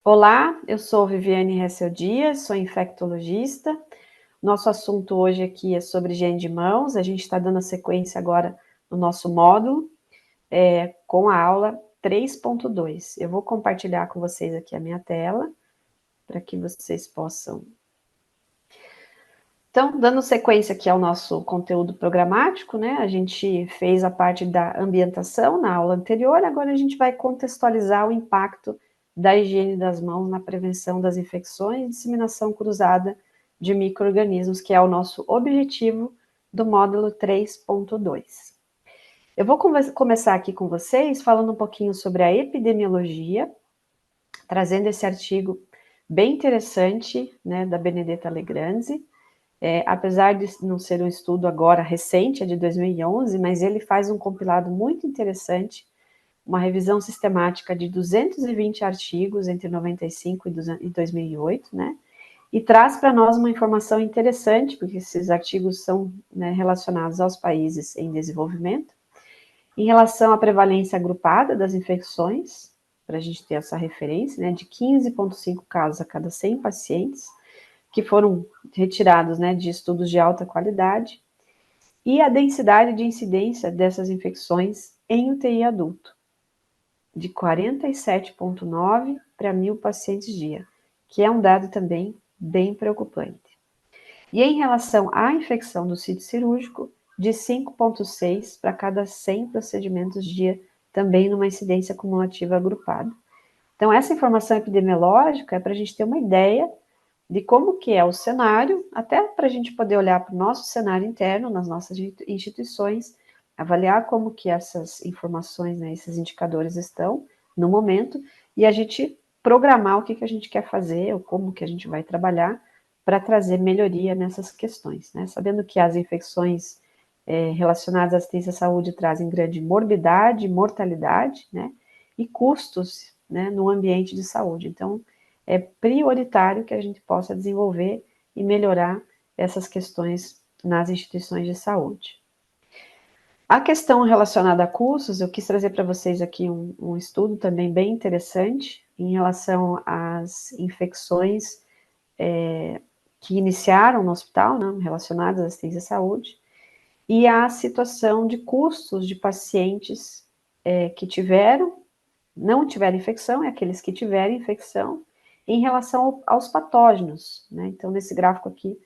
Olá, eu sou Viviane Hessel Dias, sou infectologista. Nosso assunto hoje aqui é sobre higiene de mãos. A gente está dando a sequência agora no nosso módulo, com a aula 3.2. Eu vou compartilhar com vocês aqui a minha tela, para que vocês possam... Então, dando sequência aqui ao nosso conteúdo programático, né? A gente fez a parte da ambientação na aula anterior, agora a gente vai contextualizar o impacto da higiene das mãos na prevenção das infecções e disseminação cruzada de micro-organismos, que é o nosso objetivo do módulo 3.2. Eu vou começar aqui com vocês falando um pouquinho sobre a epidemiologia, trazendo esse artigo bem interessante, né, da Benedetta Legranzi. Apesar de não ser um estudo agora recente, é de 2011, mas ele faz um compilado muito interessante, uma revisão sistemática de 220 artigos entre 95 e 2008, né? E traz para nós uma informação interessante, porque esses artigos são, né, relacionados aos países em desenvolvimento, em relação à prevalência agrupada das infecções, para a gente ter essa referência, né, de 15,5 casos a cada 100 pacientes, que foram retirados, né, de estudos de alta qualidade, e a densidade de incidência dessas infecções em UTI adulto, de 47,9 para 1.000 pacientes dia, que é um dado também bem preocupante. E em relação à infecção do sítio cirúrgico, de 5,6 para cada 100 procedimentos dia, também numa incidência cumulativa agrupada. Então, essa informação epidemiológica é para a gente ter uma ideia de como que é o cenário, até para a gente poder olhar para o nosso cenário interno, nas nossas instituições, avaliar como que essas informações, né, esses indicadores estão no momento, e a gente programar o que, que a gente quer fazer, ou como que a gente vai trabalhar para trazer melhoria nessas questões, né? Sabendo que as infecções relacionadas à assistência à saúde trazem grande morbidade, mortalidade, né, e custos, né, no ambiente de saúde. Então, é prioritário que a gente possa desenvolver e melhorar essas questões nas instituições de saúde. A questão relacionada a custos, eu quis trazer para vocês aqui um estudo também bem interessante em relação às infecções que iniciaram no hospital, né, relacionadas à assistência à saúde, e a situação de custos de pacientes que não tiveram infecção, aqueles que tiveram infecção, em relação aos patógenos, né? Então, nesse gráfico aqui,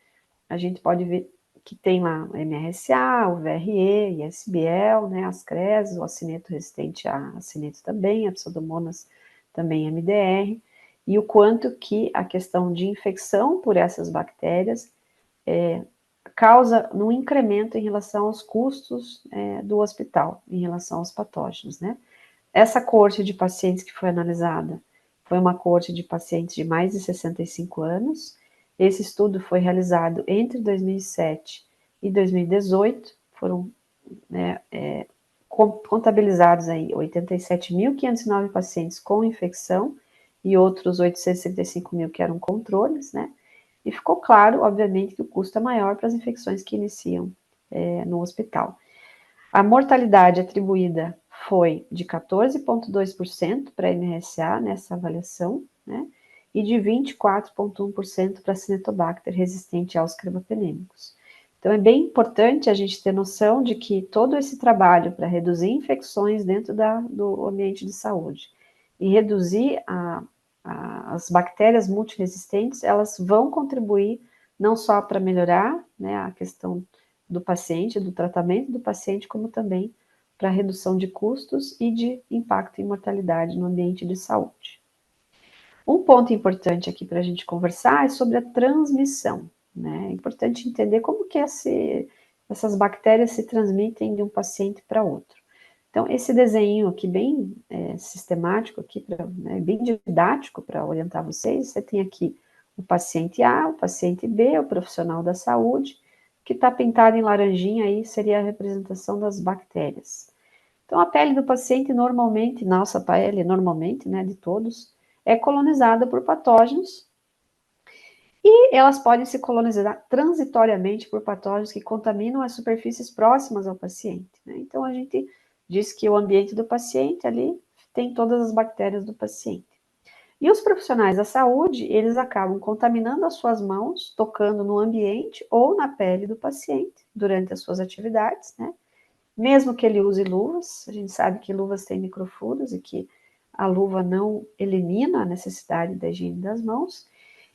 a gente pode ver que tem lá o MRSA, o VRE, ISBL, né, as CRES, o acineto resistente a acineto também, a pseudomonas também MDR, e o quanto que a questão de infecção por essas bactérias causa um incremento em relação aos custos do hospital, em relação aos patógenos, né? Essa coorte de pacientes que foi analisada foi uma coorte de pacientes de mais de 65 anos. Esse estudo foi realizado entre 2007 e 2018, foram, né, contabilizados aí 87.509 pacientes com infecção e outros 865 mil que eram controles, né? E ficou claro, obviamente, que o custo é maior para as infecções que iniciam no hospital. A mortalidade atribuída foi de 14,2% para a MRSA nessa avaliação, né? E de 24,1% para a Acinetobacter resistente aos crebapenêmicos. Então, é bem importante a gente ter noção de que todo esse trabalho para reduzir infecções dentro do ambiente de saúde e reduzir as bactérias multiresistentes, elas vão contribuir não só para melhorar, né, a questão do paciente, do tratamento do paciente, como também para a redução de custos e de impacto em mortalidade no ambiente de saúde. Um ponto importante aqui para a gente conversar é sobre a transmissão, né? É importante entender como que essas bactérias se transmitem de um paciente para outro. Então, esse desenho aqui bem sistemático, aqui né, bem didático para orientar vocês, você tem aqui o paciente A, o paciente B, o profissional da saúde, que está pintado em laranjinha aí seria a representação das bactérias. Então, a pele do paciente normalmente, nossa pele normalmente, né, de todos, é colonizada por patógenos e elas podem se colonizar transitoriamente por patógenos que contaminam as superfícies próximas ao paciente, né? Então, a gente diz que o ambiente do paciente ali tem todas as bactérias do paciente. E os profissionais da saúde, eles acabam contaminando as suas mãos, tocando no ambiente ou na pele do paciente durante as suas atividades, né? Mesmo que ele use luvas, a gente sabe que luvas têm microfuros e que a luva não elimina a necessidade da higiene das mãos.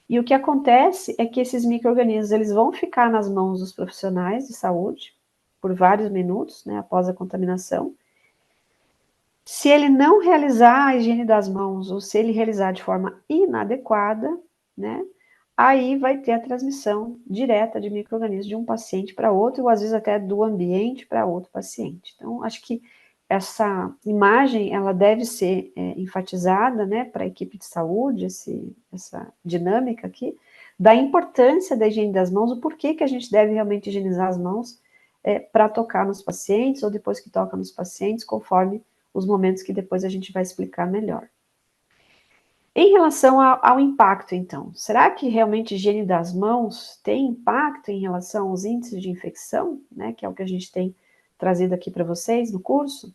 E o que acontece é que esses micro-organismos, eles vão ficar nas mãos dos profissionais de saúde por vários minutos, né, após a contaminação. Se ele não realizar a higiene das mãos, ou se ele realizar de forma inadequada, né, aí vai ter a transmissão direta de micro-organismos de um paciente para outro, ou às vezes até do ambiente para outro paciente. Então, acho que essa imagem, ela deve ser enfatizada, né, para a equipe de saúde, essa dinâmica aqui, da importância da higiene das mãos, o porquê que a gente deve realmente higienizar as mãos para tocar nos pacientes, ou depois que toca nos pacientes, conforme os momentos que depois a gente vai explicar melhor. Em relação ao impacto, então, será que realmente a higiene das mãos tem impacto em relação aos índices de infecção, né, que é o que a gente tem trazido aqui para vocês no curso?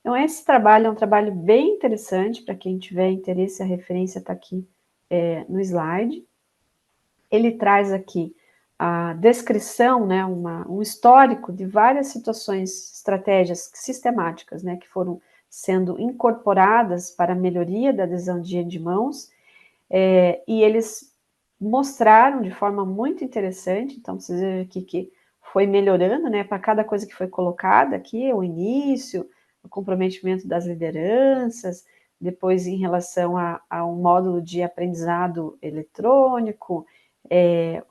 Então, esse trabalho é um trabalho bem interessante, para quem tiver interesse, a referência está aqui no slide. Ele traz aqui a descrição, né, um histórico de várias situações, estratégias sistemáticas, né, que foram sendo incorporadas para a melhoria da adesão de higiene de mãos, e eles mostraram de forma muito interessante, então vocês vejam aqui que foi melhorando, né, para cada coisa que foi colocada aqui, o início, o comprometimento das lideranças, depois em relação a um módulo de aprendizado eletrônico,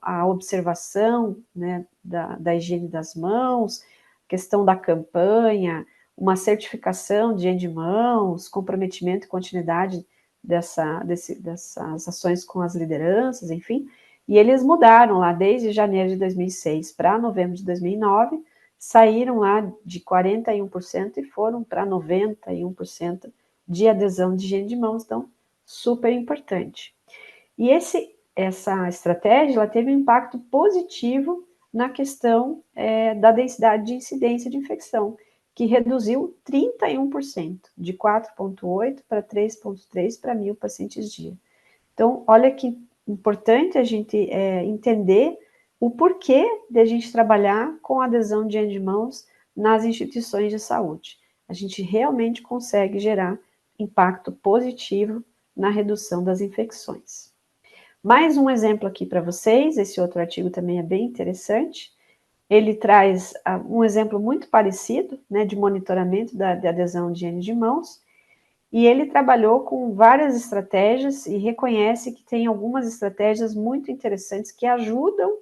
a observação, né, da higiene das mãos, questão da campanha, uma certificação de higiene de mãos, comprometimento e continuidade dessas ações com as lideranças, enfim, e eles mudaram lá desde janeiro de 2006 para novembro de 2009, saíram lá de 41% e foram para 91% de adesão de higiene de mãos, então super importante. E essa estratégia ela teve um impacto positivo na questão da densidade de incidência de infecção, que reduziu 31%, de 4,8 para 3,3 para 1.000 pacientes dia. Então, olha que importante a gente entender o porquê de a gente trabalhar com adesão de higiene de mãos nas instituições de saúde. A gente realmente consegue gerar impacto positivo na redução das infecções. Mais um exemplo aqui para vocês, esse outro artigo também é bem interessante. Ele traz um exemplo muito parecido, né, de monitoramento de adesão de higiene de mãos, e ele trabalhou com várias estratégias e reconhece que tem algumas estratégias muito interessantes que ajudam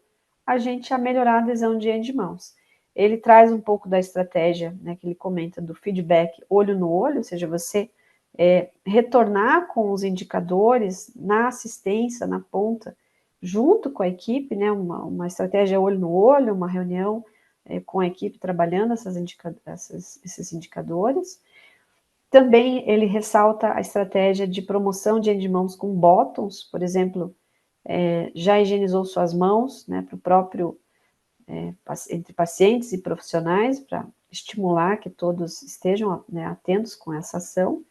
a gente a melhorar a adesão de higiene de mãos. Ele traz um pouco da estratégia, né, que ele comenta do feedback olho no olho, ou seja, você retornar com os indicadores na assistência, na ponta, junto com a equipe, né, uma estratégia olho no olho, uma reunião com a equipe trabalhando esses indicadores. Também ele ressalta a estratégia de promoção de higiene de mãos com bottoms, por exemplo, já higienizou suas mãos, né, para o próprio, entre pacientes e profissionais, para estimular que todos estejam, né, atentos com essa ação.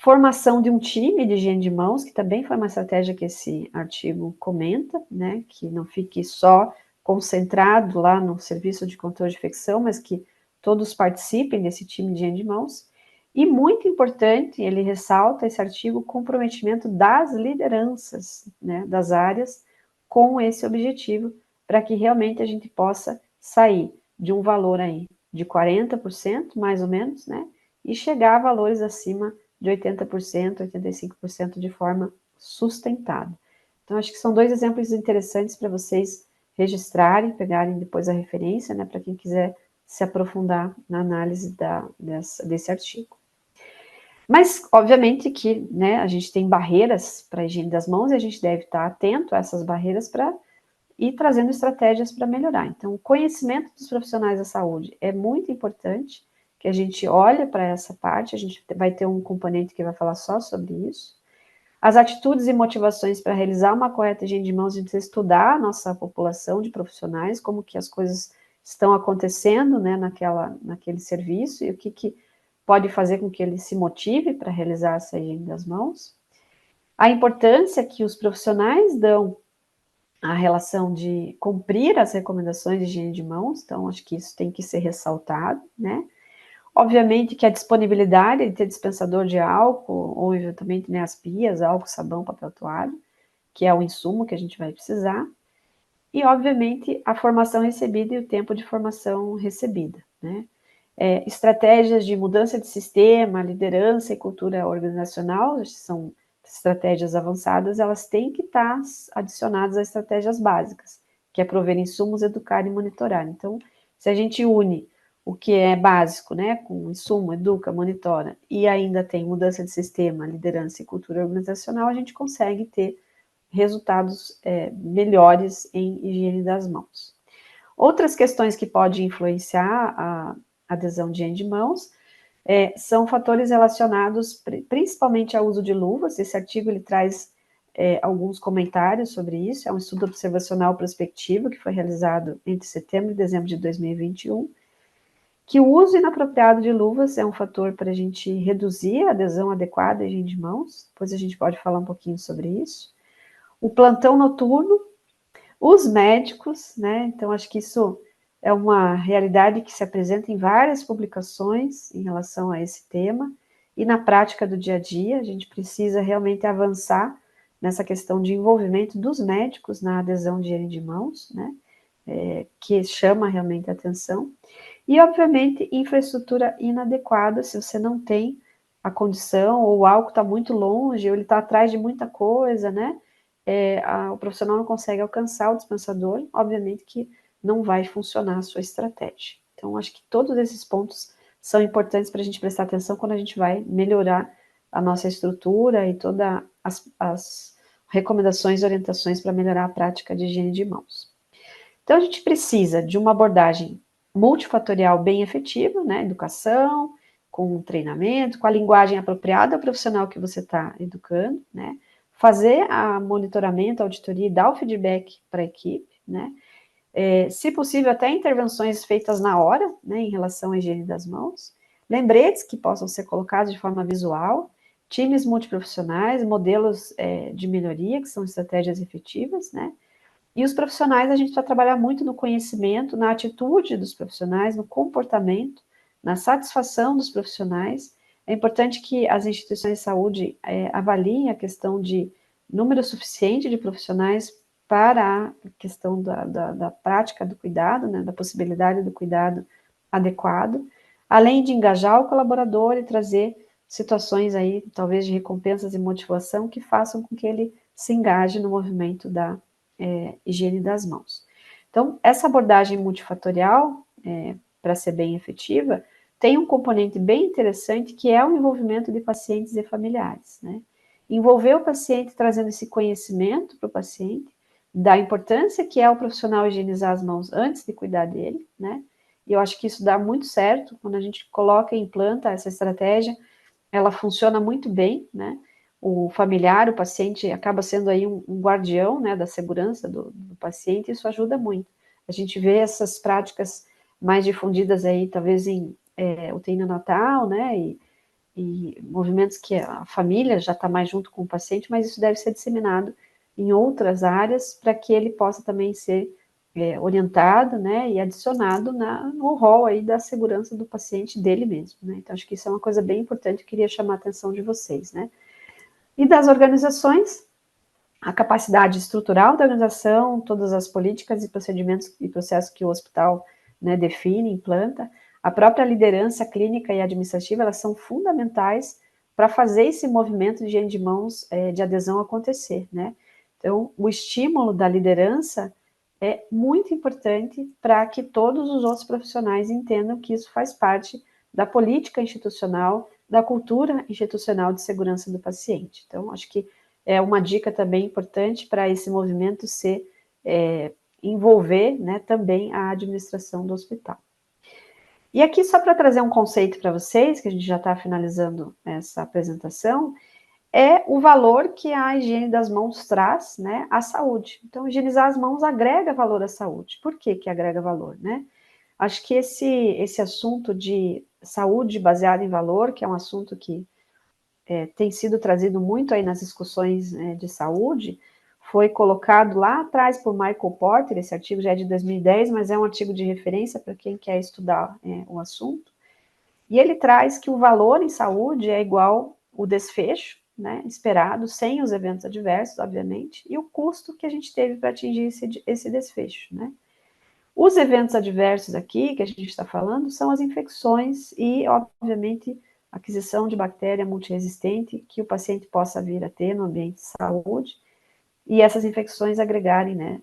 Formação de um time de higiene de mãos, que também foi uma estratégia que esse artigo comenta, né, que não fique só concentrado lá no serviço de controle de infecção, mas que todos participem desse time de higiene de mãos. E muito importante, ele ressalta esse artigo, o comprometimento das lideranças, né, das áreas com esse objetivo, para que realmente a gente possa sair de um valor aí de 40%, mais ou menos, né, e chegar a valores acima de 80%, 85% de forma sustentada. Então, acho que são dois exemplos interessantes para vocês registrarem, pegarem depois a referência, né, para quem quiser se aprofundar na análise desse artigo. Mas, obviamente que, né, a gente tem barreiras para a higiene das mãos e a gente deve estar atento a essas barreiras para ir trazendo estratégias para melhorar. Então, o conhecimento dos profissionais da saúde é muito importante, que a gente olhe para essa parte, a gente vai ter um componente que vai falar só sobre isso. As atitudes e motivações para realizar uma correta higiene de mãos, a gente precisa estudar a nossa população de profissionais, como que as coisas estão acontecendo, né, naquele serviço, e o que pode fazer com que ele se motive para realizar essa higiene das mãos. A importância que os profissionais dão à relação de cumprir as recomendações de higiene de mãos, então acho que isso tem que ser ressaltado, né? Obviamente que a disponibilidade de ter dispensador de álcool, ou eventualmente, né, as pias, álcool, sabão, papel toalha, que é o insumo que a gente vai precisar, e obviamente a formação recebida e o tempo de formação recebida, né? Estratégias de mudança de sistema, liderança e cultura organizacional, são estratégias avançadas, elas têm que estar adicionadas às estratégias básicas, que é prover insumos, educar e monitorar. Então, se a gente une o que é básico, né, com insumo, educa, monitora, e ainda tem mudança de sistema, liderança e cultura organizacional, a gente consegue ter resultados melhores em higiene das mãos. Outras questões que podem influenciar a adesão de higiene de mãos são fatores relacionados principalmente ao uso de luvas. Esse artigo ele traz alguns comentários sobre isso. É um estudo observacional prospectivo que foi realizado entre setembro e dezembro de 2021, que o uso inapropriado de luvas é um fator para a gente reduzir a adesão adequada à higiene de mãos. Depois a gente pode falar um pouquinho sobre isso. O plantão noturno, os médicos, né? Então, acho que isso é uma realidade que se apresenta em várias publicações em relação a esse tema, e na prática do dia a dia, a gente precisa realmente avançar nessa questão de envolvimento dos médicos na adesão de higiene de mãos, né? Que chama realmente a atenção. E, obviamente, infraestrutura inadequada, se você não tem a condição, ou o álcool está muito longe, ou ele está atrás de muita coisa, né? O profissional não consegue alcançar o dispensador, obviamente que não vai funcionar a sua estratégia. Então, acho que todos esses pontos são importantes para a gente prestar atenção quando a gente vai melhorar a nossa estrutura e todas as recomendações e orientações para melhorar a prática de higiene de mãos. Então, a gente precisa de uma abordagem multifatorial bem efetiva, né? Educação, com treinamento, com a linguagem apropriada ao profissional que você está educando, né? Fazer a monitoramento, a auditoria e dar o feedback para a equipe, né? Se possível, até intervenções feitas na hora, né, em relação à higiene das mãos, lembretes que possam ser colocados de forma visual, times multiprofissionais, modelos de melhoria, que são estratégias efetivas, né? E os profissionais, a gente vai trabalhar muito no conhecimento, na atitude dos profissionais, no comportamento, na satisfação dos profissionais. É importante que as instituições de saúde avaliem a questão de número suficiente de profissionais para a questão da prática do cuidado, né, da possibilidade do cuidado adequado, além de engajar o colaborador e trazer situações aí, talvez de recompensas e motivação, que façam com que ele se engaje no movimento da higiene das mãos. Então, essa abordagem multifatorial, para ser bem efetiva, tem um componente bem interessante, que é o envolvimento de pacientes e familiares, né? Envolver o paciente trazendo esse conhecimento para o paciente, da importância que é o profissional higienizar as mãos antes de cuidar dele, né? E eu acho que isso dá muito certo, quando a gente coloca e implanta essa estratégia, ela funciona muito bem, né? O familiar, o paciente, acaba sendo aí um guardião, né, da segurança do paciente, e isso ajuda muito. A gente vê essas práticas mais difundidas aí, talvez em UTI neonatal, né, e movimentos que a família já está mais junto com o paciente, mas isso deve ser disseminado em outras áreas, para que ele possa também ser orientado, né, e adicionado no rol aí da segurança do paciente dele mesmo, né. Então, acho que isso é uma coisa bem importante, eu queria chamar a atenção de vocês, né. E das organizações, a capacidade estrutural da organização, todas as políticas e procedimentos e processos que o hospital, né, define, implanta, a própria liderança clínica e administrativa, elas são fundamentais para fazer esse movimento de higiene de mãos, de adesão acontecer, né. Então, o estímulo da liderança é muito importante para que todos os outros profissionais entendam que isso faz parte da política institucional, da cultura institucional de segurança do paciente. Então, acho que é uma dica também importante para esse movimento envolver, né, também a administração do hospital. E aqui, só para trazer um conceito para vocês, que a gente já está finalizando essa apresentação, é o valor que a higiene das mãos traz, né, à saúde. Então, higienizar as mãos agrega valor à saúde. Por que que agrega valor, né? Acho que esse assunto de saúde baseada em valor, que é um assunto que tem sido trazido muito aí nas discussões de saúde, foi colocado lá atrás por Michael Porter, esse artigo já é de 2010, mas é um artigo de referência para quem quer estudar o assunto, e ele traz que o valor em saúde é igual o desfecho, né, esperado, sem os eventos adversos, obviamente, e o custo que a gente teve para atingir esse desfecho, né. Os eventos adversos aqui, que a gente está falando, são as infecções e, obviamente, aquisição de bactéria multiresistente que o paciente possa vir a ter no ambiente de saúde, e essas infecções agregarem, né,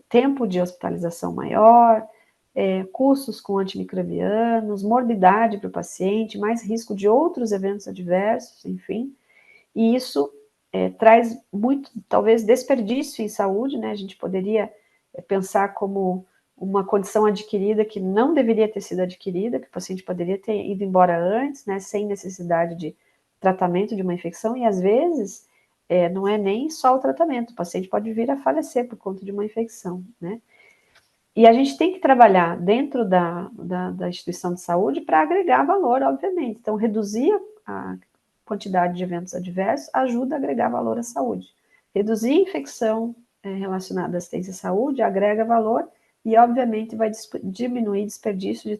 tempo de hospitalização maior, custos com antimicrobianos, morbidade para o paciente, mais risco de outros eventos adversos, enfim, e isso traz muito, talvez, desperdício em saúde, né, a gente poderia pensar como uma condição adquirida que não deveria ter sido adquirida, que o paciente poderia ter ido embora antes, né, sem necessidade de tratamento de uma infecção, e às vezes não é nem só o tratamento, o paciente pode vir a falecer por conta de uma infecção, né. E a gente tem que trabalhar dentro da instituição de saúde para agregar valor, obviamente. Então, reduzir a quantidade de eventos adversos ajuda a agregar valor à saúde. Reduzir a infecção relacionada à assistência à saúde agrega valor e, obviamente, vai diminuir desperdício de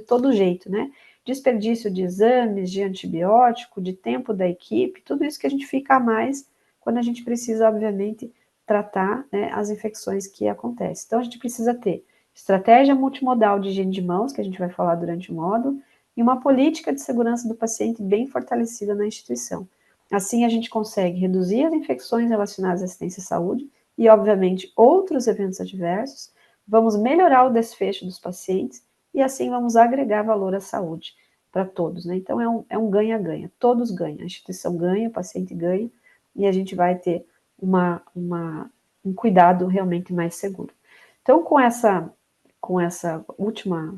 todo jeito, né? Desperdício de exames, de antibiótico, de tempo da equipe, tudo isso que a gente fica a mais quando a gente precisa, obviamente, tratar, né, as infecções que acontecem. Então, a gente precisa ter estratégia multimodal de higiene de mãos, que a gente vai falar durante o módulo, e uma política de segurança do paciente bem fortalecida na instituição. Assim, a gente consegue reduzir as infecções relacionadas à assistência à saúde e, obviamente, outros eventos adversos, vamos melhorar o desfecho dos pacientes e, assim, vamos agregar valor à saúde para todos, né? Então, é um ganha-ganha, todos ganham, a instituição ganha, o paciente ganha, e a gente vai ter um cuidado realmente mais seguro. Então, com essa última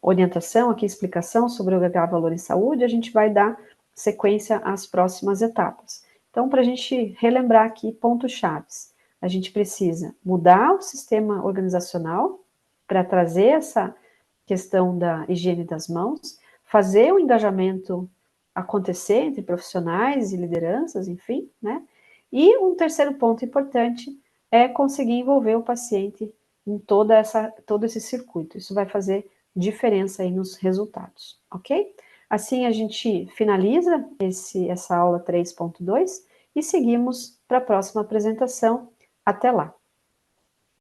orientação, aqui explicação sobre o agregar valor em saúde, a gente vai dar sequência às próximas etapas. Então, para a gente relembrar aqui pontos chaves, a gente precisa mudar o sistema organizacional para trazer essa questão da higiene das mãos, fazer o engajamento acontecer entre profissionais e lideranças, enfim, né? E um terceiro ponto importante é conseguir envolver o paciente em todo esse circuito. Isso vai fazer diferença aí nos resultados, ok? Assim a gente finaliza essa aula 3.2 e seguimos para a próxima apresentação. Até lá!